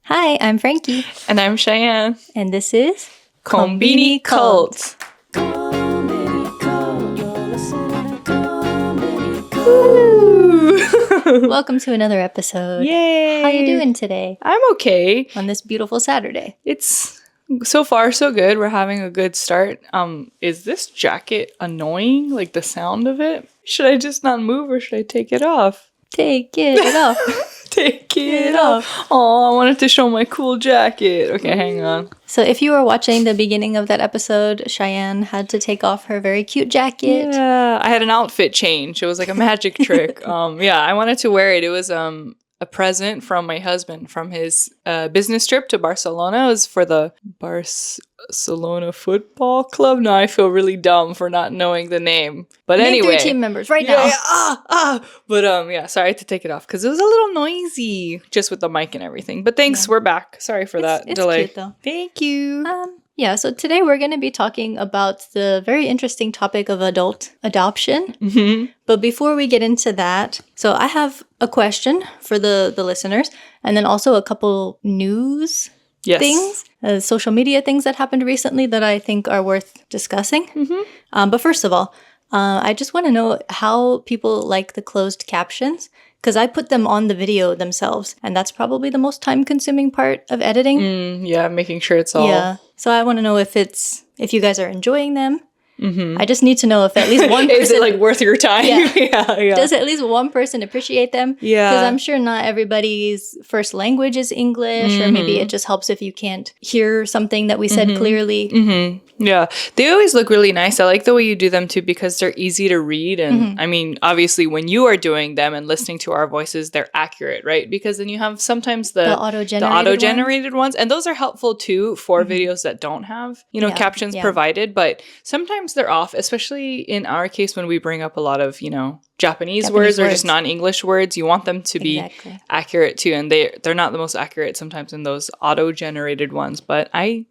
Hi, I'm Frankie. And I'm Cheyenne. And this is Conbini Cult. Welcome to another episode. Yay! How you doing today? I'm okay. On this beautiful Saturday. It's so far so good. We're having a good start. Is this jacket annoying? Like the sound of it? Should I just not move or should I take it off? Take it off. Take it off. Oh, I wanted to show my cool jacket. Okay, hang on. So if you were watching the beginning of that episode, Cheyenne had to take off her very cute jacket. Yeah, I had an outfit change. It was like a magic trick. Yeah, I wanted to wear it. It was a present from my husband from his business trip to Barcelona. It was for the Barcelona Football Club. No, I feel really dumb for not knowing the name. But Name anyway. 3 team members right now. Yeah. But yeah, sorry I had to take it off because it was a little noisy just with the mic and everything. But thanks, we're back. Sorry for that delay. It's cute though. Thank you. Yeah, so today we're going to be talking about the very interesting topic of adult adoption. Mm-hmm. But before we get into that, so I have a question for the listeners, and then also a couple news things, social media things that happened recently that I think are worth discussing. Mm-hmm. But first of all, I just want to know how people like the closed captions, because I put them on the video themselves, and that's probably the most time-consuming part of editing. Yeah, making sure it's all... Yeah. So I want to know if you guys are enjoying them. Mm-hmm. I just need to know if at least one person... Is it like worth your time? Yeah. Does at least one person appreciate them? Yeah. Because I'm sure not everybody's first language is English, or maybe it just helps if you can't hear something that we said clearly. Mm-hmm. Yeah. They always look really nice. I like the way you do them too because they're easy to read. And I mean, obviously when you are doing them and listening to our voices, they're accurate, right? Because then you have sometimes the auto-generated ones. And those are helpful too for videos that don't have, captions provided. But sometimes they're off, especially in our case when we bring up a lot of, Japanese words or just non-English words. You want them to be accurate too. And they're not the most accurate sometimes in those auto-generated ones. But I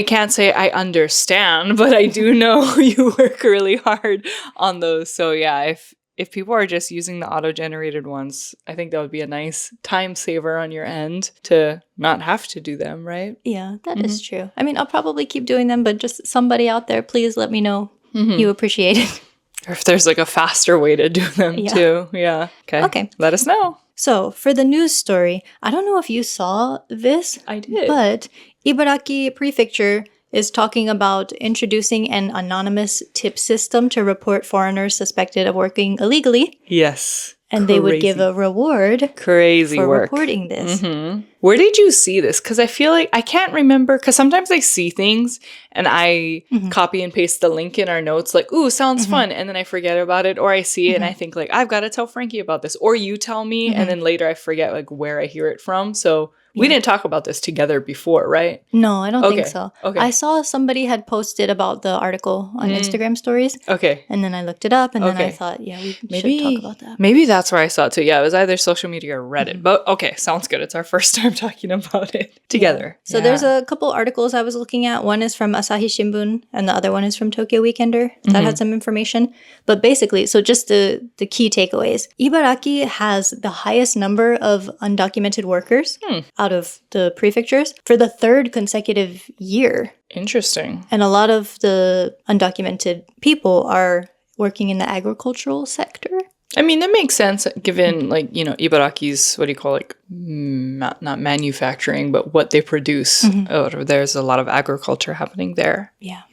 can't say I understand, but I do know you work really hard on those. So yeah, if people are just using the auto-generated ones, I think that would be a nice time saver on your end to not have to do them, right? Yeah, that is true. I mean, I'll probably keep doing them, but just somebody out there, please let me know you appreciate it. Or if there's like a faster way to do them too. Yeah. Okay. Let us know. So for the news story, I don't know if you saw this. I did. But Ibaraki Prefecture is talking about introducing an anonymous tip system to report foreigners suspected of working illegally. Yes. And they would give a reward for reporting this. Mm-hmm. Where did you see this? Because I feel like I can't remember. Because sometimes I see things and I copy and paste the link in our notes like, ooh, sounds fun. And then I forget about it. Or I see it and I think like, I've got to tell Frankie about this. Or you tell me. And then later I forget like where I hear it from. So we didn't talk about this together before, right? No, I don't think so. Okay. I saw somebody had posted about the article on Instagram stories. Okay. And then I looked it up and then I thought, we should talk about that. Maybe that's where I saw it too. Yeah, it was either social media or Reddit. But okay, sounds good. It's our first time talking about it together. Yeah. So there's a couple articles I was looking at. One is from Asahi Shimbun and the other one is from Tokyo Weekender. That had some information. But basically, so just the key takeaways. Ibaraki has the highest number of undocumented workers out of the prefectures for the 3rd consecutive year. Interesting. And a lot of the undocumented people are working in the agricultural sector. I mean, that makes sense given, like, Ibaraki's, what do you call it? Not manufacturing, but what they produce. There's a lot of agriculture happening there. Yeah.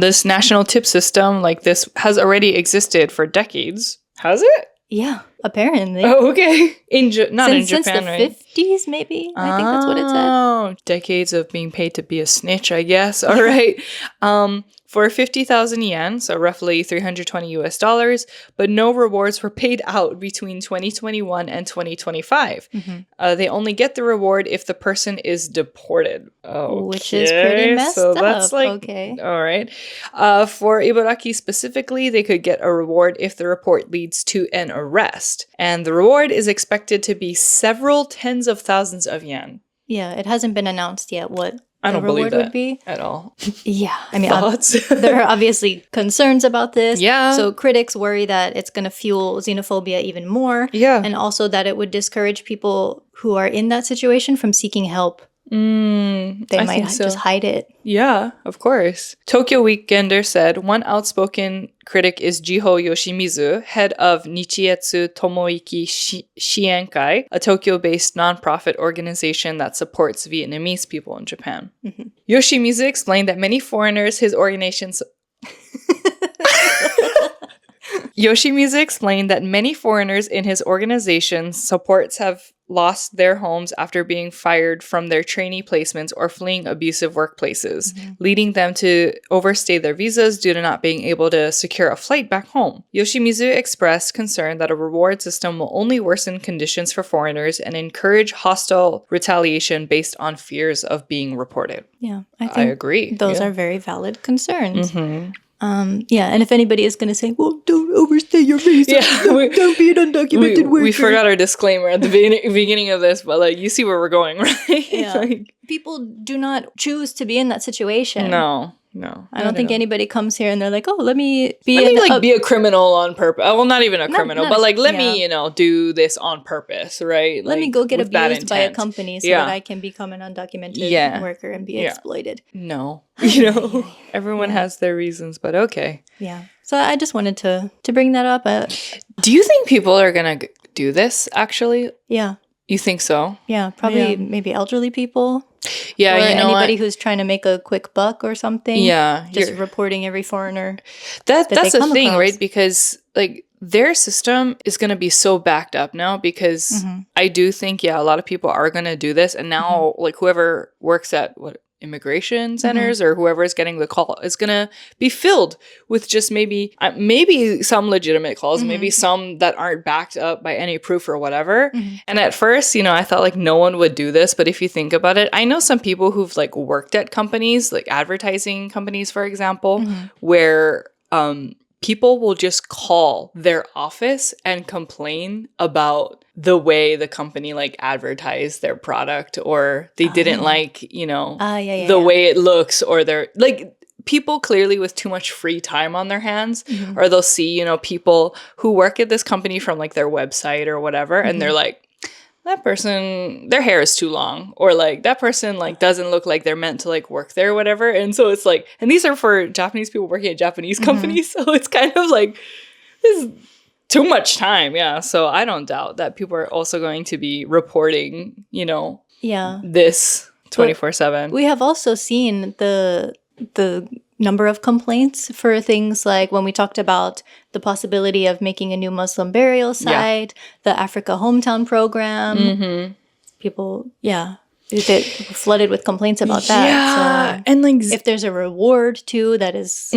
This national tip system, like this, has already existed for decades. Has it? Yeah, apparently. Oh, okay. Not in Japan, since the right? 50s, maybe? I think that's what it said. Oh, decades of being paid to be a snitch, I guess. All right. For 50,000 yen, so roughly $320, but no rewards were paid out between 2021 and 2025. They only get the reward if the person is deported. Which is pretty messed up. That's like, all right. For Ibaraki specifically, they could get a reward if the report leads to an arrest. And the reward is expected to be several tens of thousands of yen. Yeah, it hasn't been announced yet what I don't believe reward that would be. at all. Yeah. I mean, Thoughts? there are obviously concerns about this. Yeah. So critics worry that it's going to fuel xenophobia even more. Yeah. And also that it would discourage people who are in that situation from seeking help. They might just hide it. Yeah, of course. Tokyo Weekender said, one outspoken critic is Jiho Yoshimizu, head of Nichietsu Tomoiki Shienkai, a Tokyo-based nonprofit organization that supports Vietnamese people in Japan. Mm-hmm. Yoshimizu explained that many foreigners his organization Yoshimizu explained that many foreigners in his organization's supports have lost their homes after being fired from their trainee placements or fleeing abusive workplaces, leading them to overstay their visas due to not being able to secure a flight back home. Yoshimizu expressed concern that a reward system will only worsen conditions for foreigners and encourage hostile retaliation based on fears of being reported. Yeah, I agree. Those are very valid concerns. Yeah, and if anybody is going to say, well, don't overstay your visa, don't be an undocumented worker. We forgot our disclaimer at the beginning of this, but like, you see where we're going, right? Yeah. Like, people do not choose to be in that situation. No. I don't think anybody comes here and they're like, oh, let me be be a criminal on purpose. Well, not even a criminal, but like, let me, do this on purpose, right? Let me go get abused by a company so that I can become an undocumented worker and be exploited. No. Everyone has their reasons, but okay. Yeah. So I just wanted to bring that up. Do you think people are going to do this, actually? Yeah. You think so? Yeah, probably maybe elderly people. Yeah, or anybody who's trying to make a quick buck or something. Yeah. Just reporting every foreigner. That's the thing, right? Because like their system is going to be so backed up now because I do think, a lot of people are going to do this. And now like whoever works at immigration centers or whoever is getting the call is going to be filled with just maybe some legitimate calls, maybe some that aren't backed up by any proof or whatever. And at first, I thought like no one would do this. But if you think about it, I know some people who've like worked at companies, like advertising companies, for example, where people will just call their office and complain about the way the company like advertised their product, or they didn't like, the way it looks, or they're like people clearly with too much free time on their hands, or they'll see, people who work at this company from like their website or whatever. And they're like, that person, their hair is too long, or like that person like doesn't look like they're meant to like work there or whatever. And so it's like, and these are for Japanese people working at Japanese companies. So it's kind of like, this is too much time. Yeah. So I don't doubt that people are also going to be reporting, this 24/7. We have also seen the number of complaints for things like when we talked about the possibility of making a new Muslim burial site, the Africa Hometown Program. People, they flooded with complaints about that. Yeah, so and like if there's a reward too, that is.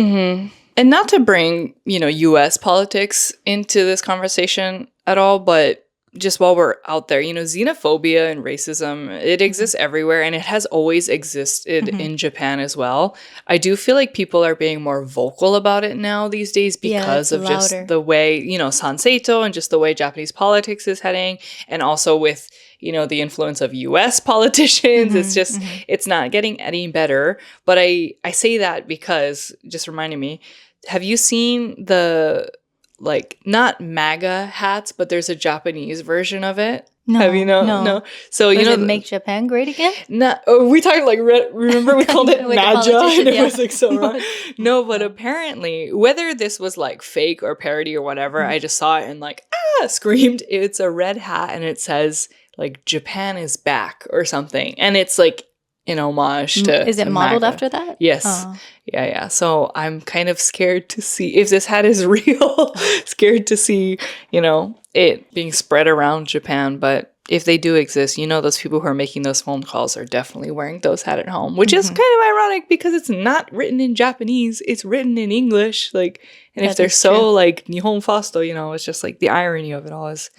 And not to bring, U.S. politics into this conversation at all, but just while we're out there, xenophobia and racism, it exists everywhere, and it has always existed in Japan as well. I do feel like people are being more vocal about it now these days because of just the way, Sanseito and just the way Japanese politics is heading, and also with, the influence of U.S. politicians. It's just, it's not getting any better. But I say that because, just reminding me, have you seen the like not MAGA hats, but there's a Japanese version of it? No, have you no? So does it make Japan great again? No, we talked like remember we called it MAGA, and it was like so wrong. No, but apparently, whether this was like fake or parody or whatever, I just saw it and like screamed. It's a red hat and it says like Japan is back or something, and it's like in homage to. Is it modeled after that? Yes. Oh. Yeah. So I'm kind of scared to see if this hat is real. Scared to see, it being spread around Japan. But if they do exist, those people who are making those phone calls are definitely wearing those hats at home, which is kind of ironic because it's not written in Japanese. It's written in English. Like, and if they're so like Nihon Fasto, it's just like the irony of it all is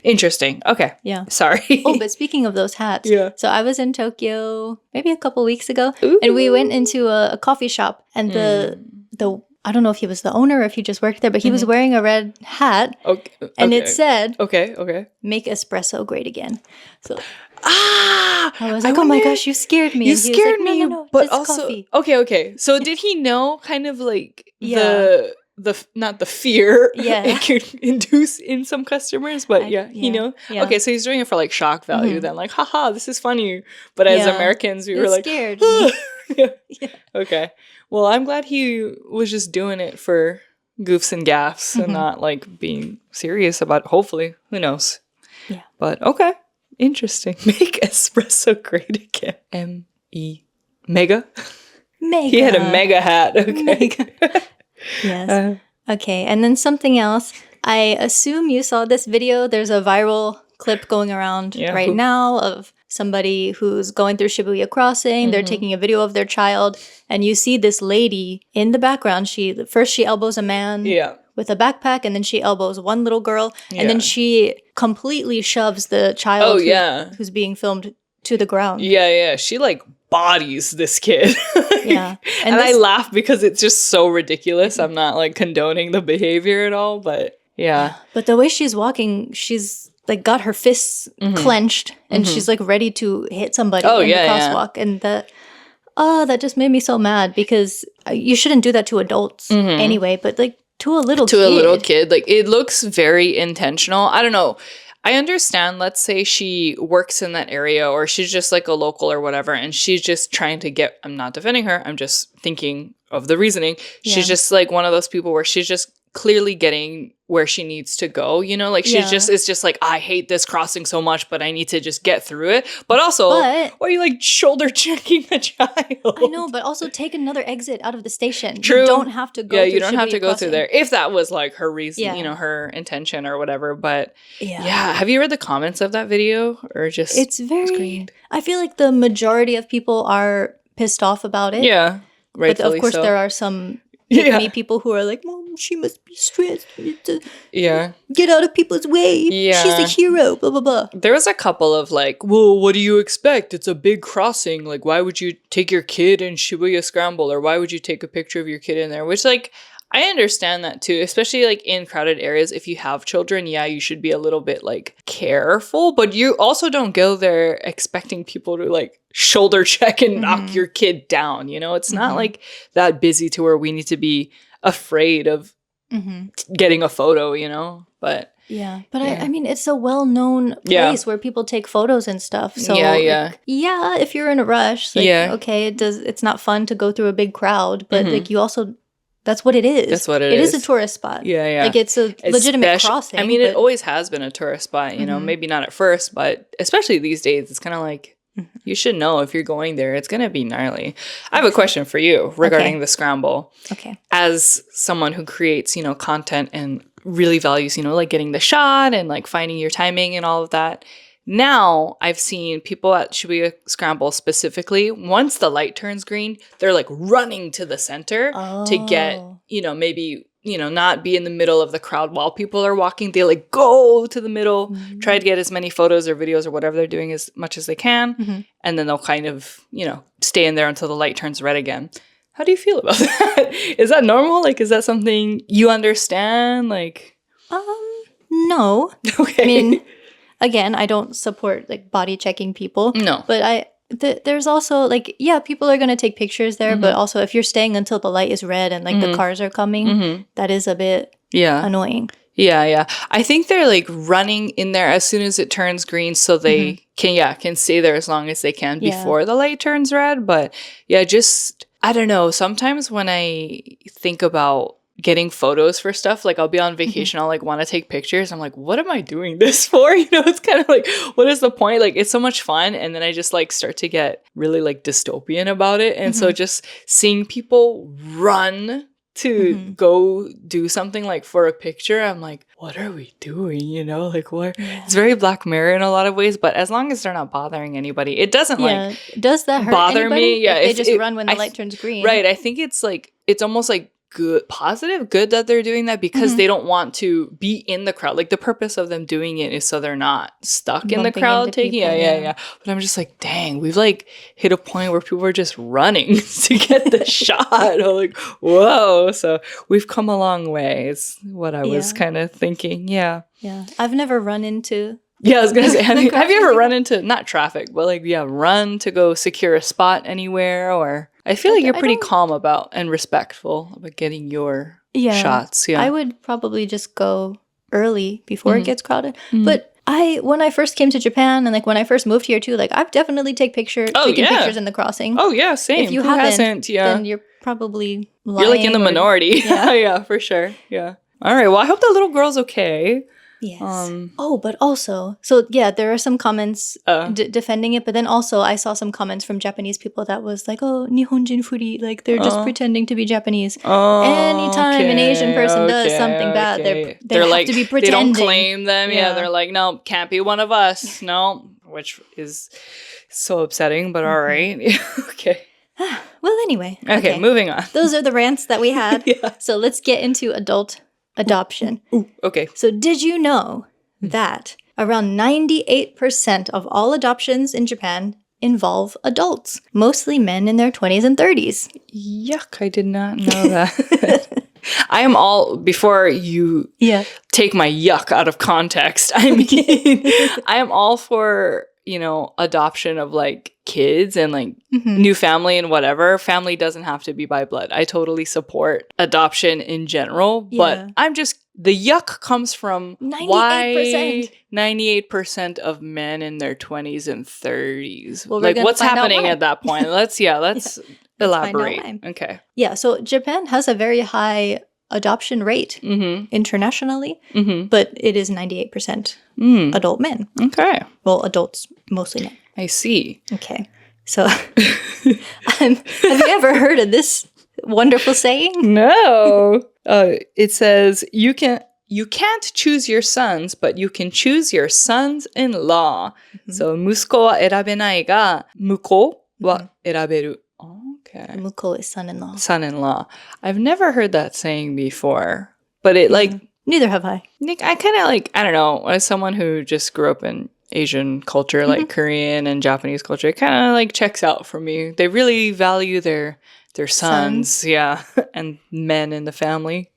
interesting. Okay. Yeah. Sorry. Oh, but speaking of those hats. Yeah. So I was in Tokyo maybe a couple weeks ago. Ooh. And we went into a coffee shop, and the I don't know if he was the owner or if he just worked there, but he was wearing a red hat. Okay. And it said, Okay. make espresso great again. So I was like, oh my gosh, you scared me. You And he was scared like, me, no, but it's also coffee. okay. So did he know kind of like Yeah. the not the fear Yeah. it could induce in some customers, but he yeah. know. Yeah. Okay, so he's doing it for like shock value then, like, haha, this is funny. But as Yeah. Americans, we It were like, scared me. yeah. Yeah. Okay. Well, I'm glad he was just doing it for goofs and gaffs and not like being serious about it. Hopefully. Who knows? Yeah. But okay. Interesting. Make espresso great again. M-E. Mega? Mega. He had a mega hat. Okay. Mega. Yes. Okay. And then something else. I assume you saw this video. There's a viral clip going around right now of somebody who's going through Shibuya crossing. They're taking a video of their child. And you see this lady in the background. First she elbows a man with a backpack. And then she elbows one little girl. And then she completely shoves the child who's being filmed to the ground. Yeah. She like bodies this kid. Yeah. And I laugh because it's just so ridiculous. I'm not like condoning the behavior at all, but yeah. But the way she's walking, she's like got her fists clenched and she's like ready to hit somebody in the crosswalk. And that just made me so mad because you shouldn't do that to adults anyway, but like to a little kid. Like it looks very intentional. I don't know. I understand, let's say she works in that area or she's just like a local or whatever and she's just trying to get, I'm not defending her, I'm just thinking of the reasoning. She's just like one of those people where she's just clearly getting where she needs to go, you know, like it's just like, I hate this crossing so much, but I need to just get through it. But also, why are you like shoulder checking the child? I know, but also take another exit out of the station. True. You don't have to go through you don't have to go crossing. through there. If that was like her reason, you know, her intention or whatever. But yeah. Have you read the comments of that video or just it's very screened? I feel like the majority of people are pissed off about it. Yeah. But of course there are some me people who are like, Mom, she must be stressed. Get out of people's way. Yeah. She's a hero, blah, blah, blah. There was a couple of like, well, what do you expect? It's a big crossing. Like, why would you take your kid in Shibuya Scramble? Or why would you take a picture of your kid in there? Which, like, I understand that too, especially like in crowded areas. If you have children, you should be a little bit like careful, but you also don't go there expecting people to like shoulder check and knock your kid down. You know, it's not like that busy to where we need to be afraid of getting a photo, you know, but but I mean, it's a well-known place where people take photos and stuff. So if you're in a rush, like, okay, it's not fun to go through a big crowd, but like you also, that's what it is. That's what it is. is. It is a tourist spot. Yeah. Like it's a legitimate crossing. I mean, it always has been a tourist spot, you know, maybe not at first, but especially these days, it's kind of like, you should know if you're going there, it's going to be gnarly. I have a question for you regarding the scramble. Okay. As someone who creates, you know, content and really values, you know, like getting the shot and like finding your timing and all of that. Now I've seen people at Shibuya Scramble specifically, once the light turns green, they're like running to the center to get, you know, maybe, you know, not be in the middle of the crowd while people are walking. They like go to the middle, try to get as many photos or videos or whatever they're doing as much as they can. And then they'll kind of, you know, stay in there until the light turns red again. How do you feel about that? Is that normal? Like, is that something you understand? Like, no. Okay. I mean, again, I don't support like body checking people. No. But there's also like, people are going to take pictures there. But also if you're staying until the light is red and like the cars are coming, that is a bit annoying. Yeah. I think they're like running in there as soon as it turns green so they can stay there as long as they can before the light turns red. But just, I don't know. Sometimes when I think about getting photos for stuff, like I'll be on vacation, I'll like want to take pictures. I'm like, what am I doing this for? You know, it's kind of like, what is the point? Like, it's so much fun. And then I just like start to get really like dystopian about it. And so just seeing people run to go do something like for a picture, I'm like, what are we doing? You know, like what? It's very Black Mirror in a lot of ways, but as long as they're not bothering anybody, it doesn't like does that hurt bother anybody? me. Yeah, if they just run when the light turns green. Right. I think it's like, it's almost like good that they're doing that because they don't want to be in the crowd. Like the purpose of them doing it is so they're not stuck in the crowd taking But I'm just like, dang, we've like hit a point where people are just running to get the shot. I'm like, whoa. So we've come a long way is what I was kind of thinking. Yeah. I've never run into Yeah, I was gonna say, have you ever run into, not traffic, but like, yeah, run to go secure a spot anywhere? Or I feel like you're pretty calm about and respectful about getting your shots. Yeah, I would probably just go early before it gets crowded. But when I first came to Japan and like when I first moved here too, like I've definitely taken pictures in the crossing. Oh yeah, same. If you haven't, then you're probably lying. You're like in the minority. Yeah, for sure. Yeah. All right. Well, I hope the little girl's okay. Yes. But also, there are some comments defending it, but then also I saw some comments from Japanese people that was like, oh, Nihonjin furi, like they're just pretending to be Japanese. Anytime an Asian person does something bad, they have like, to be pretending. They don't claim them. Yeah, they're like, no, can't be one of us. No, which is so upsetting, but all right. Okay. Well, anyway. Okay, moving on. Those are the rants that we had. So let's get into adult adoption. Ooh, okay. So did you know that around 98% of all adoptions in Japan involve adults, mostly men in their 20s and 30s? Yuck, I did not know that. I am all, before you take my yuck out of context, I mean, I am all for, adoption of like kids and like new family and whatever. Family doesn't have to be by blood. I totally support adoption in general, but I'm just, the yuck comes from 98%. Why 98% of men in their 20s and 30s. Well, like what's happening at that point? Let's elaborate. Okay. Yeah, so Japan has a very high adoption rate internationally, but it is 98% adult men. Okay. Well, adults, mostly men. I see. Okay. So have you ever heard of this wonderful saying? No. It says, you can't choose your sons, but you can choose your sons-in-law. So, 息子は選べないが、婿は選べる. Okay. Muko is son-in-law. Son-in-law. I've never heard that saying before, but it neither have I. I kind of I don't know, as someone who just grew up in Asian culture, like Korean and Japanese culture, it kind of checks out for me. They really value their sons, and men in the family,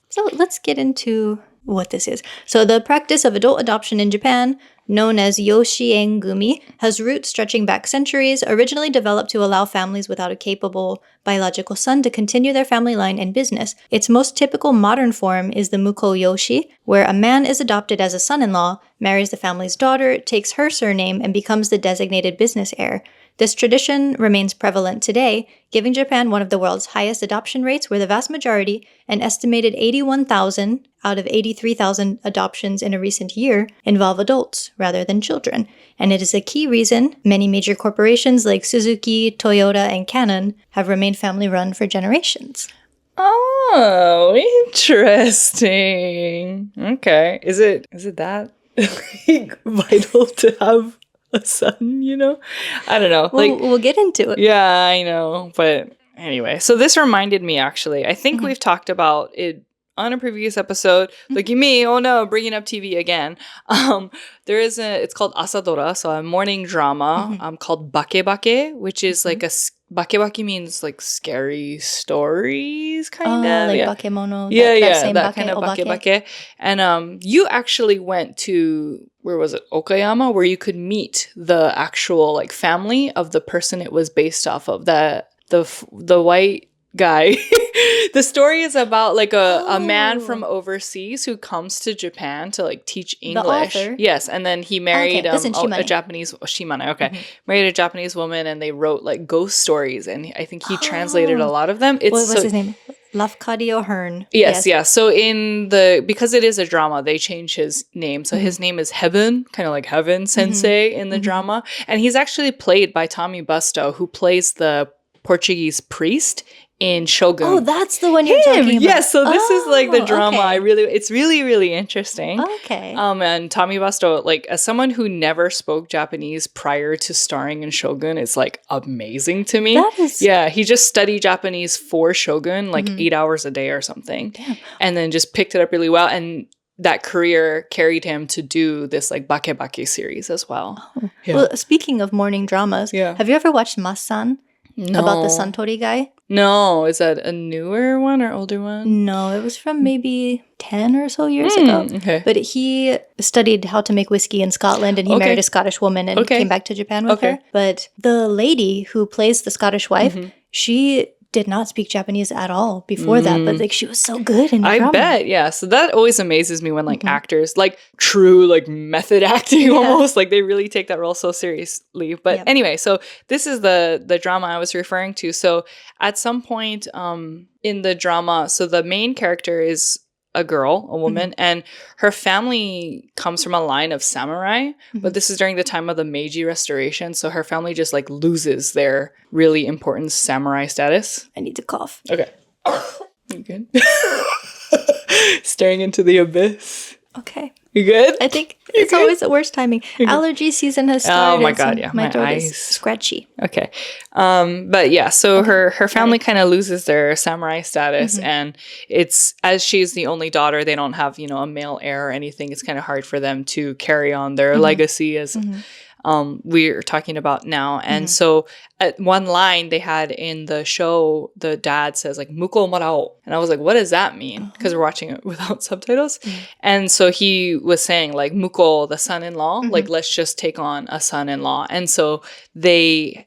So let's get into what this is. So the practice of adult adoption in Japan, known as yoshi-engumi, has roots stretching back centuries, originally developed to allow families without a capable biological son to continue their family line and business. Its most typical modern form is the mukoyoshi, where a man is adopted as a son-in-law, marries the family's daughter, takes her surname, and becomes the designated business heir. This tradition remains prevalent today, giving Japan one of the world's highest adoption rates, where the vast majority, an estimated 81,000 out of 83,000 adoptions in a recent year, involve adults rather than children. And it is a key reason many major corporations like Suzuki, Toyota, and Canon have remained family-run for generations. Oh, interesting. Okay. Is it that vital to have a son, I don't know. We'll get into it. Yeah, I know. But anyway, so this reminded me, actually. I think we've talked about it on a previous episode. Look at me. Oh no, bringing up TV again. It's called asadora, so a morning drama called bake, which is like bake means like scary stories, kind of. Like bakemono. That kind of bake. And you actually went to, where was it, Okayama, where you could meet the actual family of the person it was based off of, the white guy. The story is about a man from overseas who comes to Japan to teach English. The author? Yes, and then he married a Japanese Shimane. Okay, married a Japanese woman, and they wrote ghost stories, and I think he translated a lot of them. What was his name? Lafcadio Hearn. Yes. So because it is a drama, they change his name. So his name is Heaven, kind of like Heaven Sensei in the drama, and he's actually played by Tommy Busto, who plays the Portuguese priest in Shogun. Oh, that's the one you're talking about. Yes, so this is the drama. Okay. It's really, really interesting. Okay. And Tommy Busto, as someone who never spoke Japanese prior to starring in Shogun, it's amazing to me. That is... Yeah, he just studied Japanese for Shogun 8 hours a day or something. Damn. And then just picked it up really well, and that career carried him to do this bake series as well. Oh. Yeah. Well, speaking of morning dramas, have you ever watched Mas-san? No. About the Suntory guy? No, is that a newer one or older one? No, it was from maybe 10 or so years ago. Okay. But he studied how to make whiskey in Scotland, and he married a Scottish woman and came back to Japan with her. But the lady who plays the Scottish wife, she did not speak Japanese at all before that, but like she was so good in the drama. I bet, yeah. So that always amazes me when like actors, like true like method acting almost, like they really take that role so seriously. But anyway, so this is the drama I was referring to. So at some point in the drama, so the main character is a girl, a woman, and her family comes from a line of samurai, but this is during the time of the Meiji Restoration, so her family just like loses their really important samurai status. I need to cough. Okay. You good? Staring into the abyss. Okay. You good? I think it's always the worst timing. Allergy season has started. Oh my god, yeah. My throat eyes is scratchy. Okay. But yeah, so her family kind of loses their samurai status, and it's, as she's the only daughter, they don't have, you know, a male heir or anything. It's kind of hard for them to carry on their legacy as we're talking about now. And so at one line they had in the show, the dad says like muko marao, and I was like, what does that mean? Because we're watching it without subtitles. And so he was saying like muko, the son-in-law, like let's just take on a son-in-law. And so they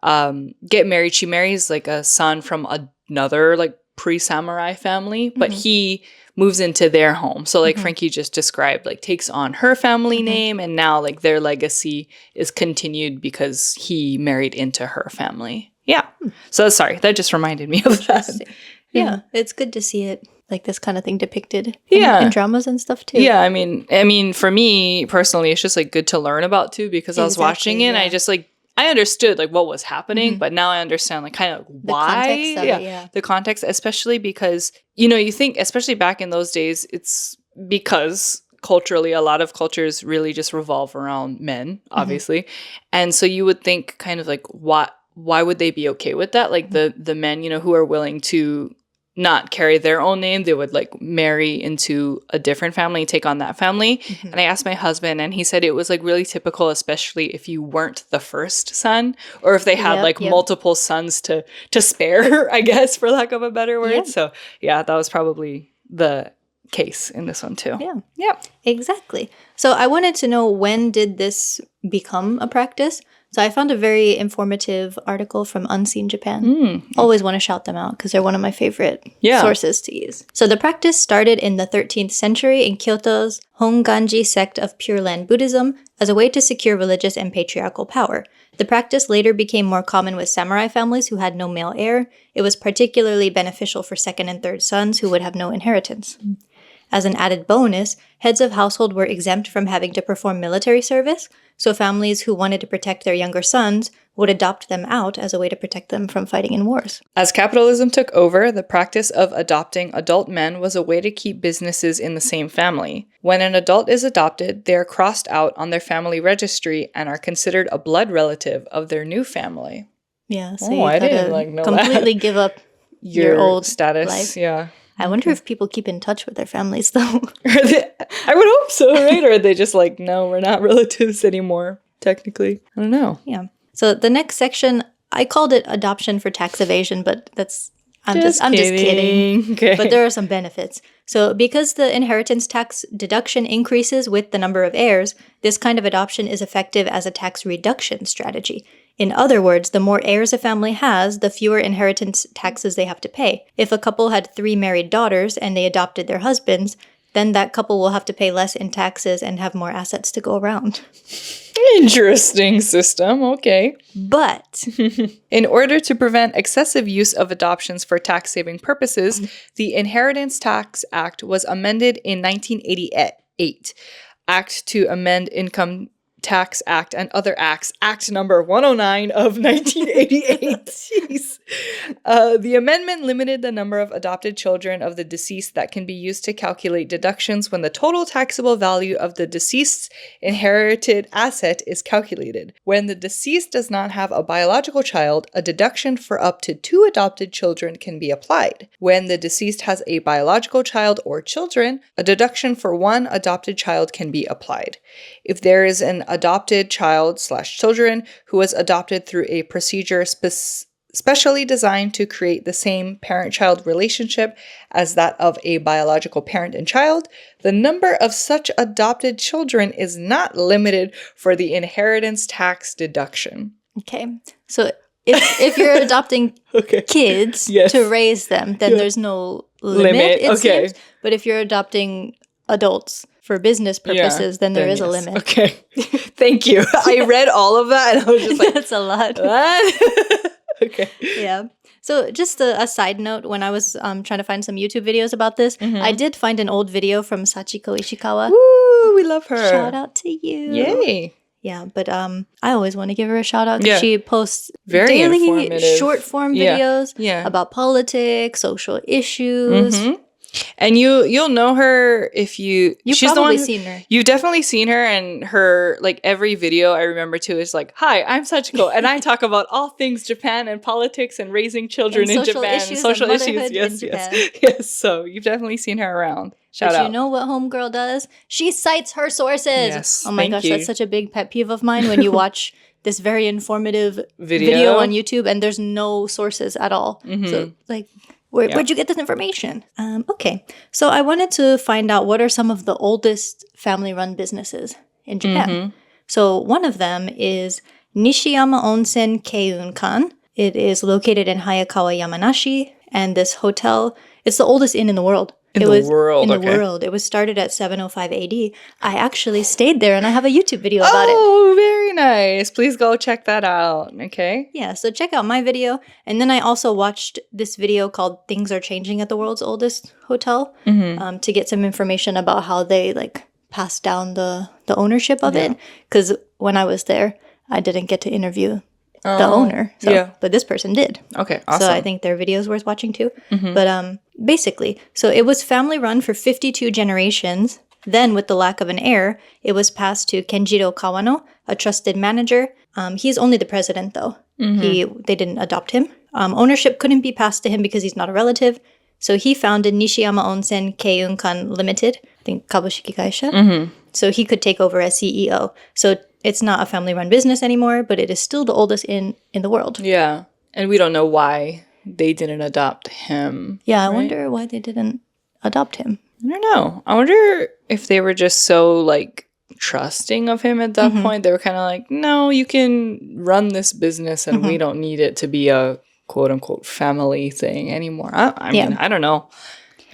get married. She marries like a son from another like pre-samurai family, but he moves into their home. So like Frankie just described, like takes on her family name, and now like their legacy is continued because he married into her family. Yeah. So sorry, that just reminded me of that. Yeah, it's good to see it, like this kind of thing depicted in dramas and stuff too. Yeah, I mean for me personally, it's just like good to learn about too, because I was watching it and I just like, I understood like what was happening, but now I understand like kind of why. The context, especially because, you know, you think, especially back in those days, it's because culturally, a lot of cultures really just revolve around men, obviously. And so you would think kind of like, why would they be okay with that? Like the men, you know, who are willing to not carry their own name, they would like marry into a different family, take on that family. And I asked my husband, and he said it was like really typical, especially if you weren't the first son, or if they had multiple sons to spare, I guess, for lack of a better word. So yeah, that was probably the case in this one too. Yeah, exactly. So I wanted to know, when did this become a practice? So I found a very informative article from Unseen Japan. Always want to shout them out because they're one of my favorite sources to use. So the practice started in the 13th century in Kyoto's Honganji sect of Pure Land Buddhism as a way to secure religious and patriarchal power. The practice later became more common with samurai families who had no male heir. It was particularly beneficial for second and third sons who would have no inheritance. As an added bonus, heads of household were exempt from having to perform military service, so families who wanted to protect their younger sons would adopt them out as a way to protect them from fighting in wars. As capitalism took over, the practice of adopting adult men was a way to keep businesses in the same family. When an adult is adopted, they are crossed out on their family registry and are considered a blood relative of their new family. Yeah, so you gotta completely give up your old status. Life. Yeah. I wonder if people keep in touch with their families, though. I would hope so, right? Or are they just like, no, we're not relatives anymore, technically? I don't know. Yeah. So the next section, I called it adoption for tax evasion, but I'm just kidding. Okay. But there are some benefits. So because the inheritance tax deduction increases with the number of heirs, this kind of adoption is effective as a tax reduction strategy. In other words, the more heirs a family has, the fewer inheritance taxes they have to pay. If a couple had 3 married daughters and they adopted their husbands, then that couple will have to pay less in taxes and have more assets to go around. Interesting system. Okay. But in order to prevent excessive use of adoptions for tax-saving purposes, the Inheritance Tax Act was amended in 1988. Act to amend Income Tax Act and other acts, Act number 109 of 1988. Jeez. The amendment limited the number of adopted children of the deceased that can be used to calculate deductions when the total taxable value of the deceased's inherited asset is calculated. When the deceased does not have a biological child, a deduction for up to 2 adopted children can be applied. When the deceased has a biological child or children, a deduction for 1 adopted child can be applied. If there is an adopted child/children who was adopted through a procedure specially designed to create the same parent-child relationship as that of a biological parent and child. The number of such adopted children is not limited for the inheritance tax deduction. Okay. So if you're adopting kids to raise them, then there's no limit, it seems. But if you're adopting adults for business purposes, then there is a limit. Okay. Thank you. I read all of that and I was just like, that's a lot. What? Okay. Yeah. So just a side note, when I was trying to find some YouTube videos about this, I did find an old video from Sachiko Ishikawa. Woo, we love her. Shout out to you. Yay. Yeah, but I always want to give her a shout out because she posts very daily short form videos about politics, social issues. And you'll know her if you've probably seen her. You've definitely seen her, and her like every video I remember too is like, "Hi, I'm Sachiko, and I talk about all things Japan and politics and raising children in Japan and social issues." Yes. So you've definitely seen her around. Shout out. You know what homegirl does? She cites her sources. Yes. Oh my gosh, that's such a big pet peeve of mine when you watch this very informative video on YouTube and there's no sources at all. So like. Where'd you get this information? Okay, so I wanted to find out what are some of the oldest family-run businesses in Japan. So one of them is Nishiyama Onsen Keiunkan. It is located in Hayakawa, Yamanashi, and this hotel, it's the oldest inn in the world. In the world. It was started at 705 AD. I actually stayed there and I have a YouTube video about it. Oh, very nice. Please go check that out. Okay. Yeah, so check out my video. And then I also watched this video called Things Are Changing at the World's Oldest Hotel to get some information about how they like passed down the ownership of it. Because when I was there, I didn't get to interview the owner. But this person did. Okay, awesome. So I think their video is worth watching too. But basically, so it was family run for 52 generations. Then with the lack of an heir, it was passed to Kenjiro Kawano, a trusted manager. He's only the president though. They didn't adopt him. Ownership couldn't be passed to him because he's not a relative. So he founded Nishiyama Onsen Keiunkan Limited, I think kabushiki gaisha. So he could take over as CEO. So it's not a family-run business anymore, but it is still the oldest inn in the world. Yeah, and we don't know why they didn't adopt him. Yeah, I wonder why they didn't adopt him. I don't know. I wonder if they were just so, like, trusting of him at that point. They were kind of like, no, you can run this business and we don't need it to be a quote-unquote family thing anymore. I mean, I don't know.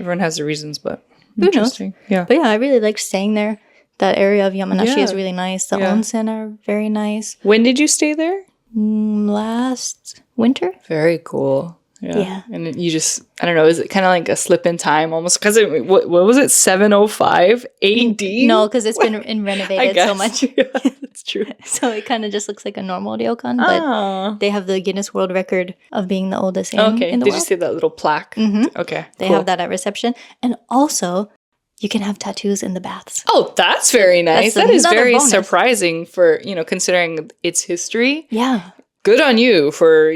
Everyone has their reasons, but interesting. Yeah. But yeah, I really liked staying there. That area of Yamanashi is really nice. The onsen are very nice. When did you stay there? Last winter. Very cool. Yeah. And you just, I don't know, is it kind of like a slip in time almost? Because what was it, 705 AD? No, because it's been renovated so much. Yeah, that's true. So it kind of just looks like a normal ryokan, but they have the Guinness World Record of being the oldest inn in the world. Did you see that little plaque? Okay, They have that at reception. And also, you can have tattoos in the baths. Oh, that's very nice. That is very surprising for, considering its history. Yeah. Good on you for,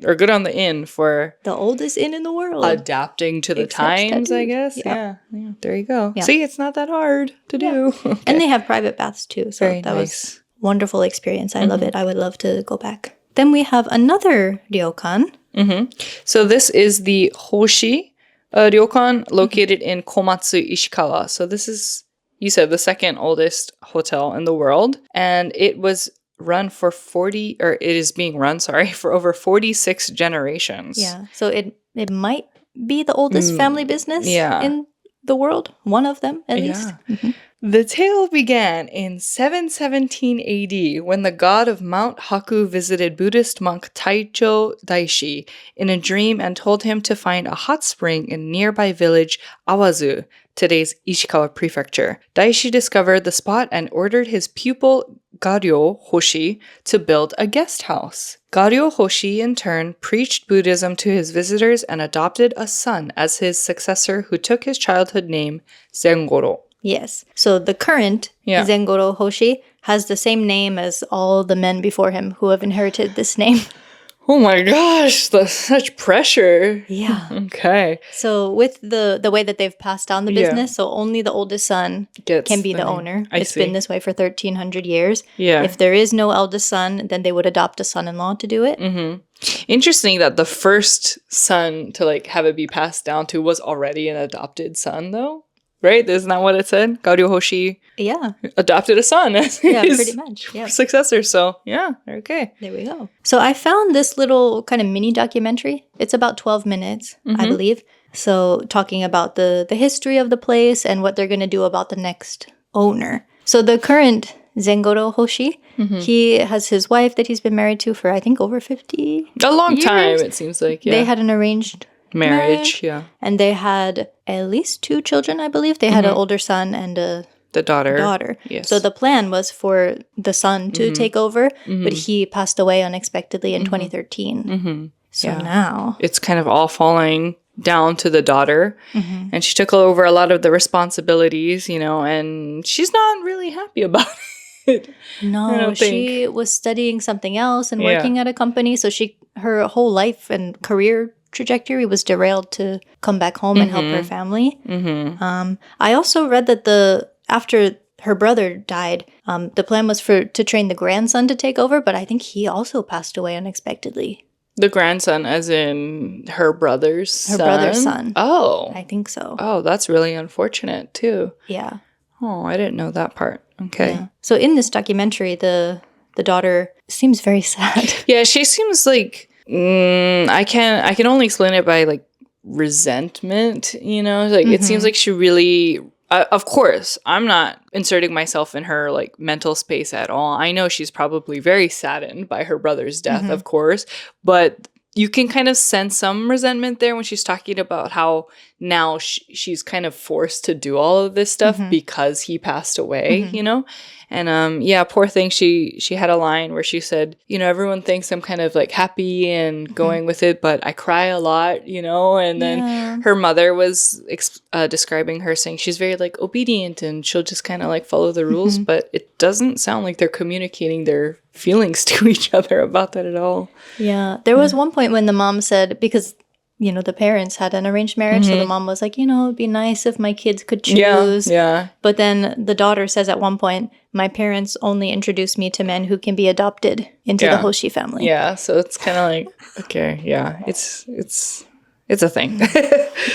or good on the inn for... the oldest inn in the world. Adapting to the times, tattoos. I guess. Yeah. There you go. Yeah. See, it's not that hard to do. Okay. And they have private baths too. So that was a wonderful experience. I love it. I would love to go back. Then we have another ryokan. So this is the Houshi ryokan located in Komatsu, Ishikawa. So this is, you said, the second oldest hotel in the world. And it was run for it is being run, for over 46 generations. Yeah. So it might be the oldest family business in the world. One of them, at least. The tale began in 717 AD when the god of Mount Haku visited Buddhist monk Taicho Daishi in a dream and told him to find a hot spring in nearby village Awazu, today's Ishikawa prefecture. Daishi discovered the spot and ordered his pupil Garyo Houshi to build a guest house. Garyo Houshi in turn preached Buddhism to his visitors and adopted a son as his successor who took his childhood name Zengoro. Yes. So the current Zengoro Houshi has the same name as all the men before him who have inherited this name. Oh my gosh, that's such pressure. Yeah. Okay. So with the way that they've passed down the business, so only the oldest son can be the owner. It's been this way for 1,300 years. Yeah. If there is no eldest son, then they would adopt a son-in-law to do it. Interesting that the first son to like have it be passed down to was already an adopted son, though. Right? Isn't that what it said? Houshi adopted a son as his pretty much. Yeah. successor. So, yeah, okay. There we go. So I found this little kind of mini documentary. It's about 12 minutes, I believe. So talking about the history of the place and what they're going to do about the next owner. So the current Zengoro Houshi, he has his wife that he's been married to for, I think, over 50 A long years. time, it seems like. Yeah. They had an arranged marriage. Yeah. And they had at least 2 children, I believe. They had an older son and the daughter. Yes. So the plan was for the son to take over, but he passed away unexpectedly in 2013. So now it's kind of all falling down to the daughter, and she took over a lot of the responsibilities, you know, and she's not really happy about it. No, she was studying something else and working at a company, so her whole life and career trajectory was derailed to come back home and help her family. I also read that after her brother died, the plan was to train the grandson to take over, but I think he also passed away unexpectedly. The grandson, as in her brother's son? Her brother's son. Oh. I think so. Oh, that's really unfortunate, too. Yeah. Oh, I didn't know that part. Okay. Yeah. So in this documentary, the daughter seems very sad. Yeah, she seems like... I can only explain it by, like, resentment, you know? Like, it seems like she really... of course, I'm not inserting myself in her, like, mental space at all. I know she's probably very saddened by her brother's death, of course. But you can kind of sense some resentment there when she's talking about how now she's kind of forced to do all of this stuff because he passed away, you know? And yeah, poor thing, she had a line where she said, you know, everyone thinks I'm kind of like happy and going with it, but I cry a lot, you know? And then her mother was describing her, saying she's very like obedient and she'll just kind of like follow the rules, but it doesn't sound like they're communicating their feelings to each other about that at all. Yeah. There was one point when the mom said, because, you know, the parents had an arranged marriage, so the mom was like, you know, it'd be nice if my kids could choose. Yeah. But then the daughter says at one point, my parents only introduced me to men who can be adopted into the Houshi family. Yeah, so it's kind of like, okay, yeah, it's a thing.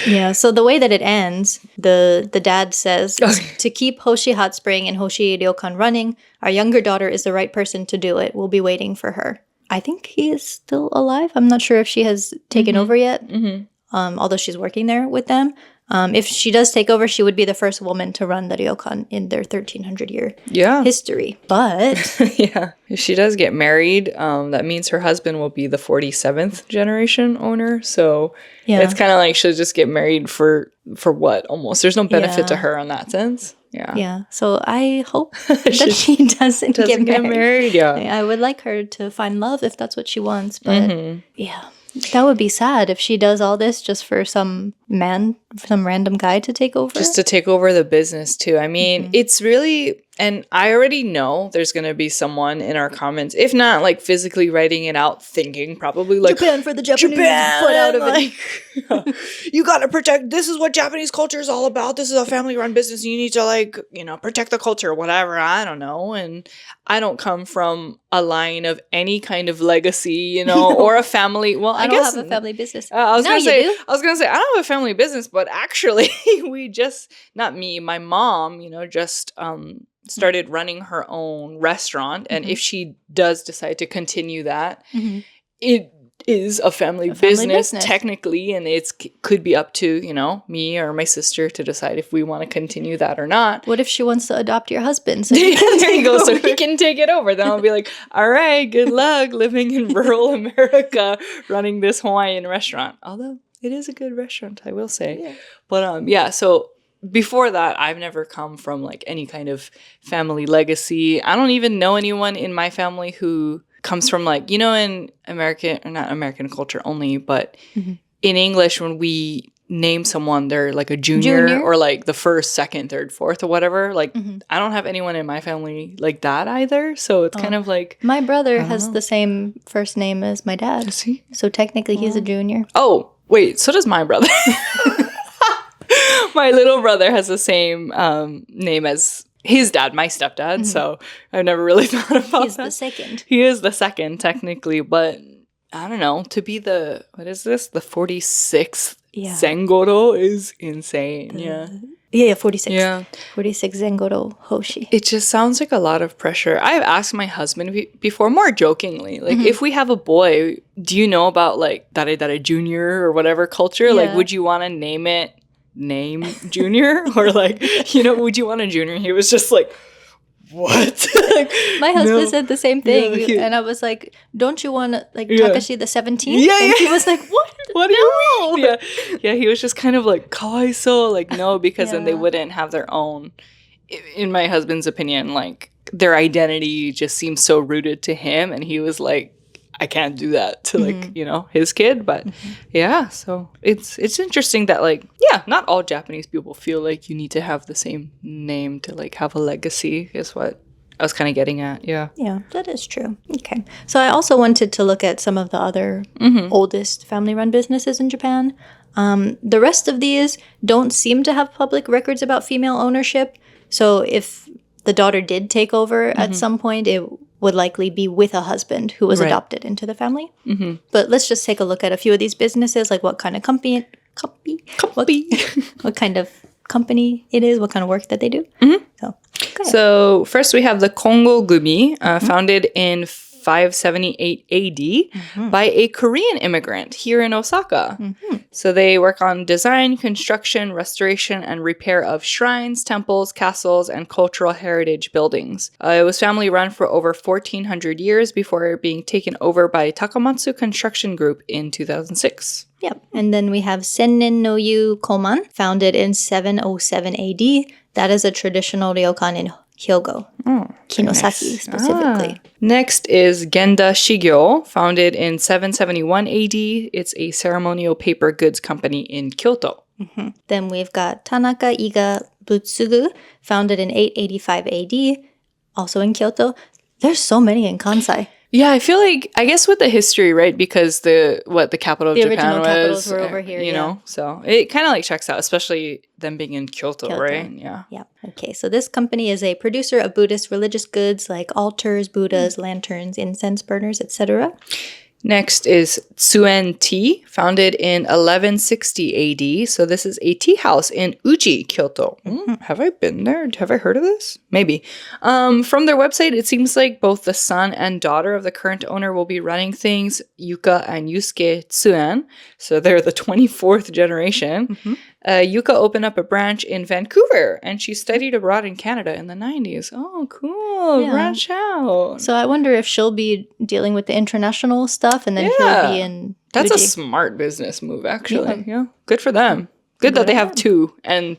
Yeah, so the way that it ends, the dad says, to keep Houshi Hot Spring and Houshi Ryokan running, our younger daughter is the right person to do it. We'll be waiting for her. I think he is still alive. I'm not sure if she has taken over yet, although she's working there with them. If she does take over, she would be the first woman to run the ryokan in their 1,300-year history. But yeah, if she does get married, that means her husband will be the 47th generation owner. So it's kind of like she'll just get married for what almost. There's no benefit to her in that sense. Yeah. So I hope that she doesn't get married. Yeah. I would like her to find love if that's what she wants. But yeah. That would be sad if she does all this just for some random guy to take over. Just to take over the business, too. I mean, it's really... And I already know there's going to be someone in our comments, if not, like, physically writing it out, thinking probably, like... Japan for the Japanese put out of it. You got to protect... This is what Japanese culture is all about. This is a family-run business. You need to, like, you know, protect the culture, whatever. I don't know. And I don't come from a line of any kind of legacy, you know, or a family... Well, I guess... don't have a family business. I was going to say, I don't have a family business, but actually, we just... Not me, my mom, you know, just... started running her own restaurant, and if she does decide to continue that, it is a family business technically, and it could be up to, you know, me or my sister to decide if we want to continue that or not. What if she wants to adopt your husband? So there you go. So he can take it over. Then I'll be like, all right, good luck living in rural America running this Hawaiian restaurant. Although it is a good restaurant, I will say. Yeah. But yeah, so before that, I've never come from like any kind of family legacy. I don't even know anyone in my family who comes from like, you know, in American, or not American culture only, but in English, when we name someone, they're like a junior or like the first, second, third, fourth or whatever. Like, I don't have anyone in my family like that either. So it's kind of like... My brother has the same first name as my dad. Does he? So technically he's a junior. Oh, wait. So does my brother. My little brother has the same name as his dad, my stepdad. So I've never really thought about that. He's the second. He is the second, technically. But I don't know, to be the 46th Yeah. Zengoro is insane. Yeah, 46. Yeah. 46 Zengoro Houshi. It just sounds like a lot of pressure. I've asked my husband before, more jokingly, like, if we have a boy, do you know about, like, Dare Dare Junior or whatever culture? Like, would you want to name Junior? Or, like, would you want a Junior? He was just like, what? Like, my husband said the same thing. And I was like, don't you want, like, Takashi the 17th? Yeah, and he was like, what? What do you mean? Yeah, he was just kind of like, kawaiso, like, no, because then they wouldn't have their own, in my husband's opinion, like, their identity just seems so rooted to him, and he was like, I can't do that to, like, his kid. But yeah, so it's interesting that, like, not all Japanese people feel like you need to have the same name to, like, have a legacy, is what I was kind of getting at. Yeah, that is true. Okay, so I also wanted to look at some of the other oldest family-run businesses in Japan. The rest of these don't seem to have public records about female ownership. So if the daughter did take over at some point, it would likely be with a husband who was adopted into the family. But let's just take a look at a few of these businesses, like what kind of company what kind of company it is, what kind of work that they do. So first we have the Conbini, founded in 578 AD by a Korean immigrant here in Osaka. So they work on design, construction, restoration, and repair of shrines, temples, castles, and cultural heritage buildings. It was family run for over 1,400 years before being taken over by Takamatsu Construction Group in 2006. Yep. And then we have Sennen no Yu Koman, founded in 707 AD. That is a traditional ryokan in Hyogo, Kinosaki specifically. Next is Genda Shigyo, founded in 771 AD. It's a ceremonial paper goods company in Kyoto. Then we've got Tanaka Iga Butsugu, founded in 885 AD, also in Kyoto. There's so many in Kansai. Yeah, I feel like, I guess with the history, right? Because the capital of Japan was, original capitals were over here, you know, so it kind of like checks out, especially them being in Kyoto, right? Yeah. Okay, so this company is a producer of Buddhist religious goods like altars, Buddhas, lanterns, incense burners, etc. Next is Tsuen Tea, founded in 1160 AD. So this is a tea house in Uji, Kyoto. Have I been there? Have I heard of this? Maybe. From their website, it seems like both the son and daughter of the current owner will be running things, Yuka and Yusuke Tsuen. So they're the 24th generation. Yuka opened up a branch in Vancouver, and she studied abroad in Canada in the 90s. Oh, cool. Yeah. Branch out. So I wonder if she'll be dealing with the international stuff, and then he'll be in That's Uji. a smart business move, actually. Yeah. Good for them. Good that they have two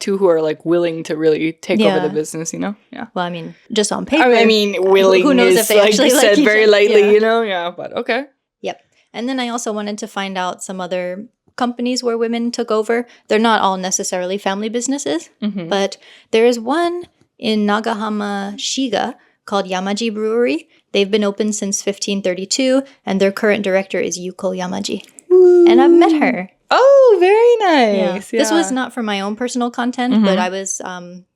who are, like, willing to really take over the business, you know? Yeah. Well, I mean, just on paper. I mean, willing who knows if they actually said very lightly, you know? Yeah, but okay. Yep. And then I also wanted to find out some other companies where women took over. They're not all necessarily family businesses, but there is one in Nagahama, Shiga, called Yamaji Brewery. They've been open since 1532, and their current director is Yuko Yamaji. Ooh. And I've met her. Oh, very nice. Yeah. This was not for my own personal content, but I was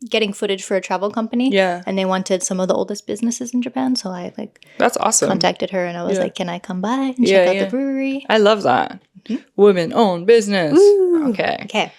getting footage for a travel company. Yeah. And they wanted some of the oldest businesses in Japan. So I That's awesome. Contacted her and I was like, can I come by and check out the brewery? I love that. Women-owned business. Ooh. Okay.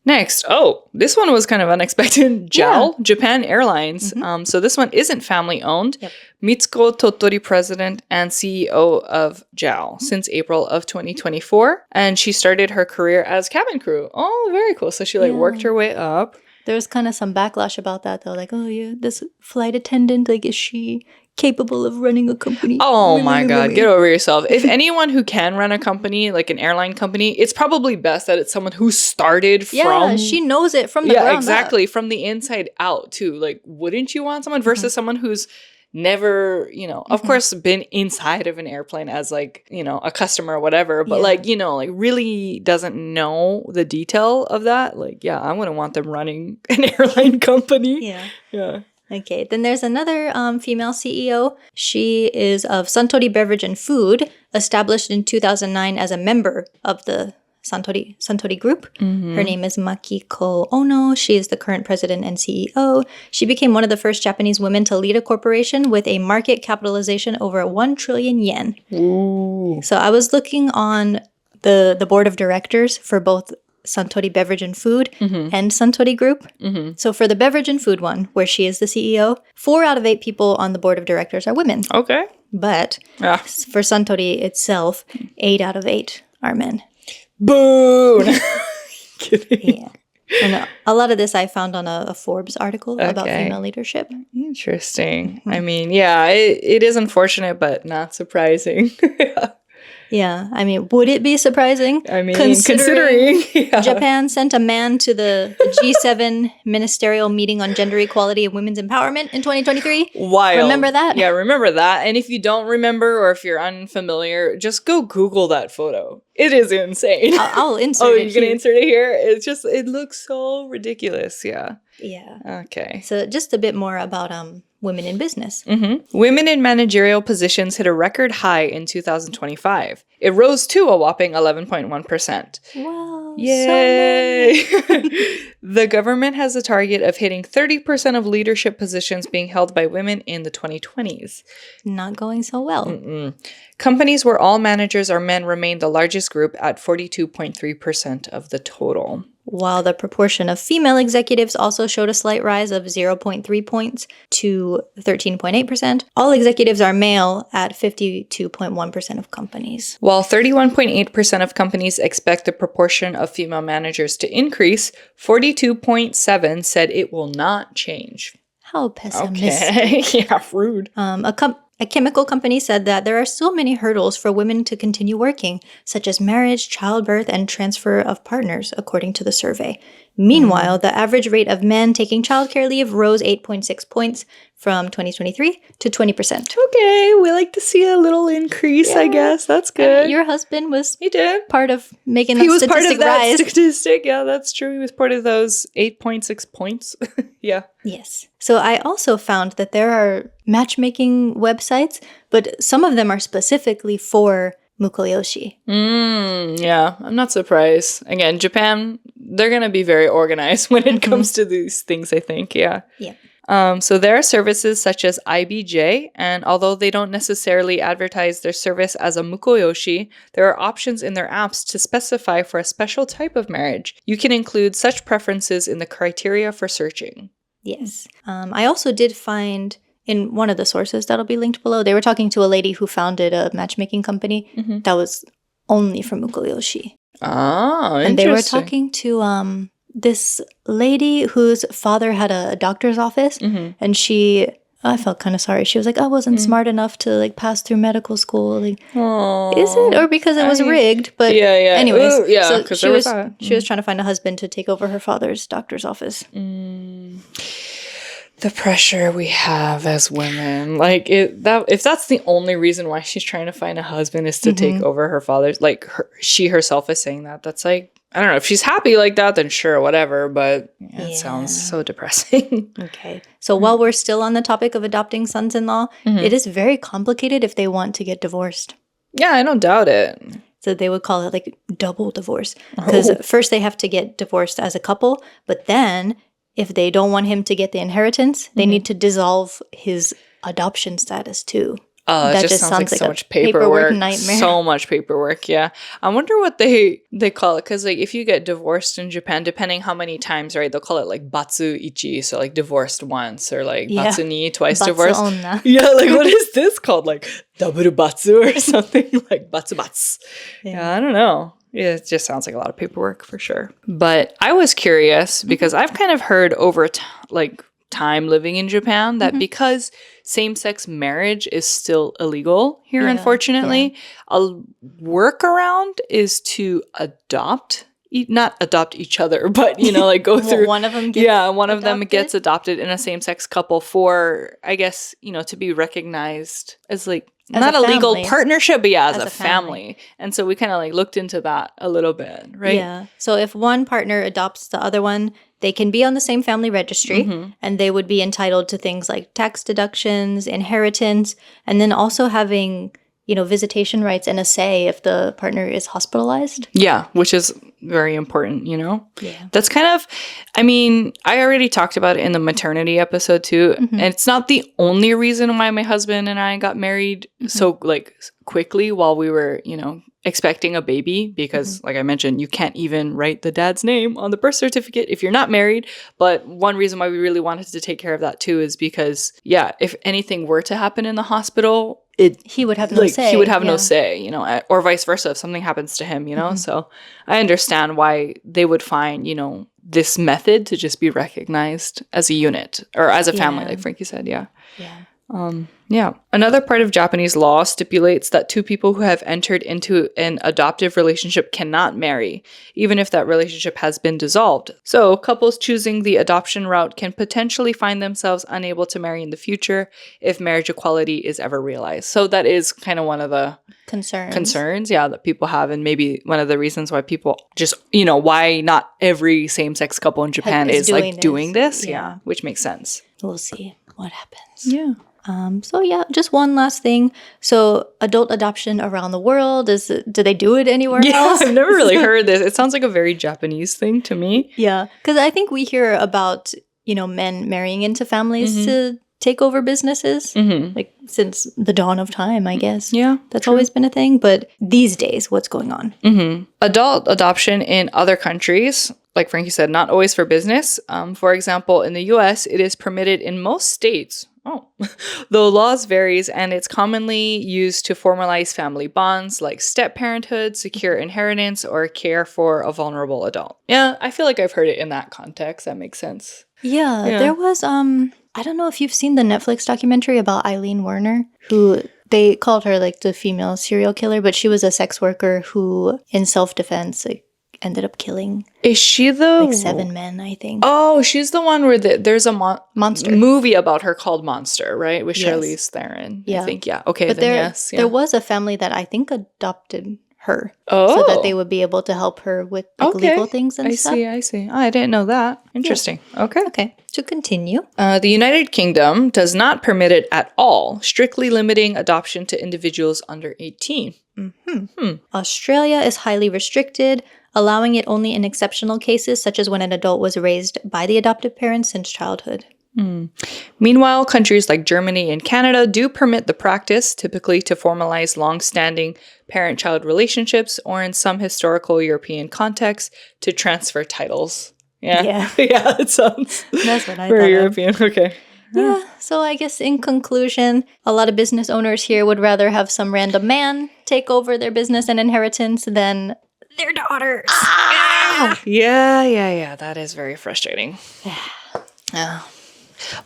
Next, this one was kind of unexpected. JAL, Japan Airlines. So this one isn't family-owned. Yep. Mitsuko Tottori, president and CEO of JAL since April of 2024. And she started her career as cabin crew. Oh, very cool. So she worked her way up. There was kind of some backlash about that, though. Like, this flight attendant, like, is she capable of running a company? Oh my God, get over yourself. If anyone who can run a company, like an airline company, it's probably best that it's someone who started from... Yeah, she knows it from the ground exactly. up. From the inside out, too. Like, wouldn't you want someone versus someone who's never, of course, been inside of an airplane as, like, a customer or whatever, but like, really doesn't know the detail of that. Like, I wouldn't want them running an airline company. Yeah. Okay, then there's another female CEO. She is of Suntory Beverage and Food, established in 2009 as a member of the Santori Group. Her name is Makiko Ono. She is the current president and CEO. She became one of the first Japanese women to lead a corporation with a market capitalization over 1 trillion yen. Ooh. So I was looking on the board of directors for both Suntory Beverage and Food and Suntory Group. So for the beverage and food one, where she is the CEO, 4 out of 8 people on the board of directors are women. Okay. But for Suntory itself, 8 out of 8 are men. Boom! Kidding. Yeah. And a lot of this I found on a Forbes article about female leadership. Interesting. I mean, yeah, it is unfortunate, but not surprising. Yeah, I mean, would it be surprising? I mean, considering Japan sent a man to the G7 ministerial meeting on gender equality and women's empowerment in 2023. Wild. Remember that? Yeah, remember that. And if you don't remember or if you're unfamiliar, just go Google that photo. It is insane. I'll insert it. Oh, you're going to insert it here? It's just, it looks so ridiculous. Yeah. Yeah. Okay. So just a bit more about women in business. Women in managerial positions hit a record high in 2025. It rose to a whopping 11.1%. Wow. Yay! So The government has a target of hitting 30% of leadership positions being held by women in the 2020s. not going so well. Companies where all managers are men remain the largest group at 42.3% of the total. While the proportion of female executives also showed a slight rise of 0.3 points to 13.8%, all executives are male at 52.1% of companies. While 31.8% of companies expect the proportion of female managers to increase, 42.7% said it will not change. How pessimistic. Okay. Yeah, rude. A chemical company said that there are still many hurdles for women to continue working, such as marriage, childbirth, and transfer of partners, according to the survey. Meanwhile, the average rate of men taking childcare leave rose 8.6 points from 2023 to 20%. Okay, we like to see a little increase, I guess. That's good. Your husband was He did. part of making that He was statistic part of that rise. statistic. Yeah, that's true. He was part of those 8.6 points. Yeah. Yes. So I also found that there are matchmaking websites, but some of them are specifically for mukoyoshi. Yeah, I'm not surprised. Again, Japan, they're going to be very organized when it comes to these things, I think. Yeah. Yeah. So there are services such as IBJ, and although they don't necessarily advertise their service as a mukoyoshi, there are options in their apps to specify for a special type of marriage. You can include such preferences in the criteria for searching. Yes. I also did find in one of the sources that'll be linked below, they were talking to a lady who founded a matchmaking company that was only for mukoyoshi. Oh, interesting. And they were talking to this lady whose father had a doctor's office, and I felt kind of sorry. She was like, I wasn't smart enough to like pass through medical school. Like, is it? Or because it was rigged? But anyways, ooh, yeah, so she was trying to find a husband to take over her father's doctor's office. The pressure we have as women, like if that's the only reason why she's trying to find a husband is to take over her father's, like she herself is saying that's like, I don't know, if she's happy like that, then sure, whatever, but it sounds so depressing. Okay. So while we're still on the topic of adopting sons-in-law, it is very complicated if they want to get divorced. Yeah, I don't doubt it. So they would call it like double divorce. Because first they have to get divorced as a couple, but then if they don't want him to get the inheritance, they need to dissolve his adoption status too. That just sounds like so much paperwork. Nightmare. So much paperwork, yeah. I wonder what they call it, because like if you get divorced in Japan, depending how many times, right, they'll call it like batsu ichi, so like divorced once, or like batsu ni, twice divorced. Onna. Yeah, like what is this called? Like double batsu or something, like batsu bats. Yeah, I don't know. Yeah, it just sounds like a lot of paperwork for sure. But I was curious because I've kind of heard over time living in Japan that because same-sex marriage is still illegal here, unfortunately, a workaround is to not adopt each other, but, like go through. One of them gets one of them gets adopted in a same-sex couple for, I guess, to be recognized as like, not a legal partnership, but as a family. And so we kind of like looked into that a little bit, right? Yeah. So if one partner adopts the other one, they can be on the same family registry and they would be entitled to things like tax deductions, inheritance, and then also having, visitation rights and a say if the partner is hospitalized. Yeah, which is very important, Yeah. That's kind of, I already talked about it in the maternity episode too. And it's not the only reason why my husband and I got married so quickly while we were, expecting a baby, because like I mentioned, you can't even write the dad's name on the birth certificate if you're not married. But one reason why we really wanted to take care of that too is because, if anything were to happen in the hospital, he would have no say. He would have no say, or vice versa if something happens to him, So I understand why they would find, this method to just be recognized as a unit or as a family, like Frankie said. Yeah. Another part of Japanese law stipulates that two people who have entered into an adoptive relationship cannot marry, even if that relationship has been dissolved. So couples choosing the adoption route can potentially find themselves unable to marry in the future if marriage equality is ever realized. So that is kind of one of the concerns, that people have, and maybe one of the reasons why people just, why not every same-sex couple in Japan is doing this. Yeah, which makes sense. We'll see what happens. Yeah. Just one last thing. So adult adoption around the world, do they do it anywhere else? I've never really heard this. It sounds like a very Japanese thing to me. Yeah, because I think we hear about, men marrying into families to take over businesses, like since the dawn of time, I guess. Yeah, that's always been a thing. But these days, what's going on? Adult adoption in other countries, like Frankie said, not always for business. For example, in the U.S., it is permitted in most states. Though laws varies, and it's commonly used to formalize family bonds like step-parenthood, secure inheritance, or care for a vulnerable adult. Yeah, I feel like I've heard it in that context. That makes sense. Yeah. There was, I don't know if you've seen the Netflix documentary about Eileen Werner, who they called her like the female serial killer, but she was a sex worker who, in self-defense, ended up killing. Is she the 7 men, I think? Oh, she's the one where there's a Monster movie about her called Monster, right? With Charlize Theron. I think. Yeah. Okay. But then there was a family that I think adopted her, so that they would be able to help her with legal things and stuff. I see. Oh, I didn't know that. Interesting. Yeah. Okay. To continue, the United Kingdom does not permit it at all, strictly limiting adoption to individuals under 18. Australia is highly restricted, allowing it only in exceptional cases, such as when an adult was raised by the adoptive parents since childhood. Meanwhile, countries like Germany and Canada do permit the practice, typically to formalize long-standing parent-child relationships, or in some historical European contexts, to transfer titles. Yeah, it sounds That's what I very European. Okay. Yeah, so I guess in conclusion, a lot of business owners here would rather have some random man take over their business and inheritance than their daughters. Yeah. That is very frustrating. Yeah.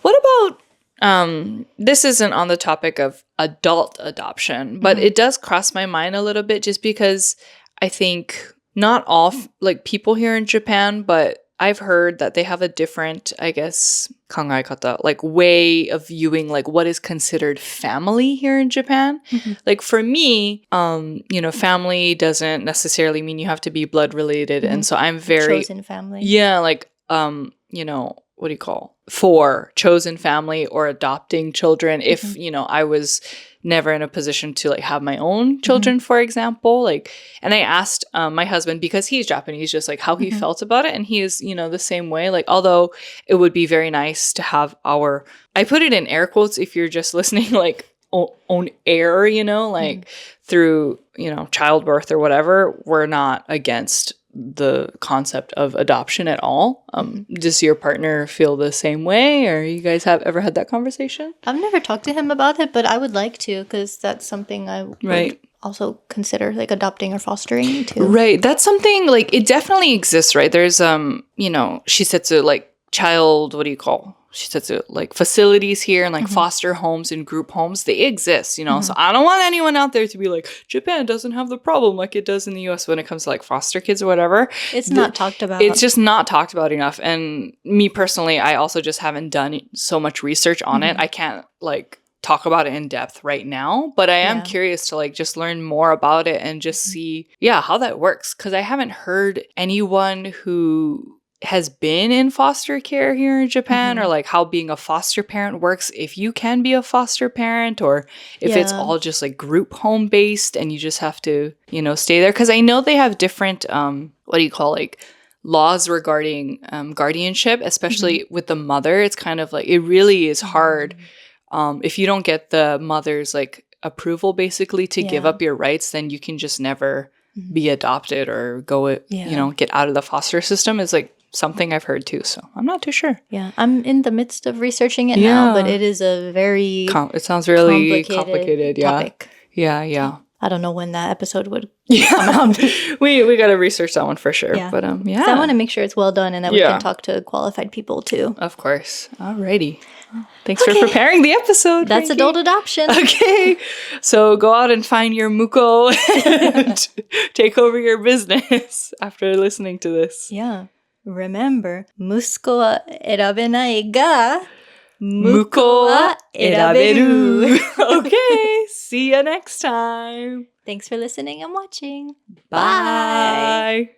What about, this isn't on the topic of adult adoption, but it does cross my mind a little bit just because I think not all, people here in Japan, but I've heard that they have a different, I guess, kangae kata, way of viewing, what is considered family here in Japan. For me, family doesn't necessarily mean you have to be blood related. And so I'm very... chosen family. Yeah, what do you call? For chosen family or adopting children. If, I was never in a position to have my own children, for example, and I asked my husband, because he's Japanese, just how he felt about it. And he is, the same way, although it would be very nice to have I put it in air quotes if you're just listening, own air, through, childbirth or whatever. We're not against the concept of adoption at all. Does your partner feel the same way, or you guys have ever had that conversation? I've never talked to him about it, but I would like to, because that's something I would also consider adopting or fostering too. Right. That's something it definitely exists, right? There's shisetsu, child, what do you call? Shisetsu, facilities here and foster homes and group homes, they exist, so I don't want anyone out there to be Japan doesn't have the problem like it does in the US when it comes to foster kids or whatever. It's not talked about. It's just not talked about enough. And me personally, I also just haven't done so much research on it. I can't talk about it in depth right now, but I am curious to just learn more about it and just see how that works, because I haven't heard anyone who has been in foster care here in Japan, or like how being a foster parent works, if you can be a foster parent, or if it's all just like group home based and you just have to, you know, stay there. Because I know they have different, like laws regarding guardianship, especially with the mother. It's kind of like, it really is hard if you don't get the mother's like approval basically to give up your rights, then you can just never be adopted or go, you know, get out of the foster system. Is like something I've heard too. So I'm not too sure. Yeah, I'm in the midst of researching it now, but it is a very it sounds really complicated. Topic. Yeah. I don't know when that episode would come out. we got to research that one for sure. Yeah. But I want to make sure it's well done and that we can talk to qualified people too. Of course. Alrighty. Thanks for preparing the episode. That's Frankie. adult adoption. Okay. So go out and find your muko and take over your business after listening to this. Yeah. Remember, 息子は選べないが muko wa eraberu. Okay. See you next time. Thanks for listening and watching. Bye.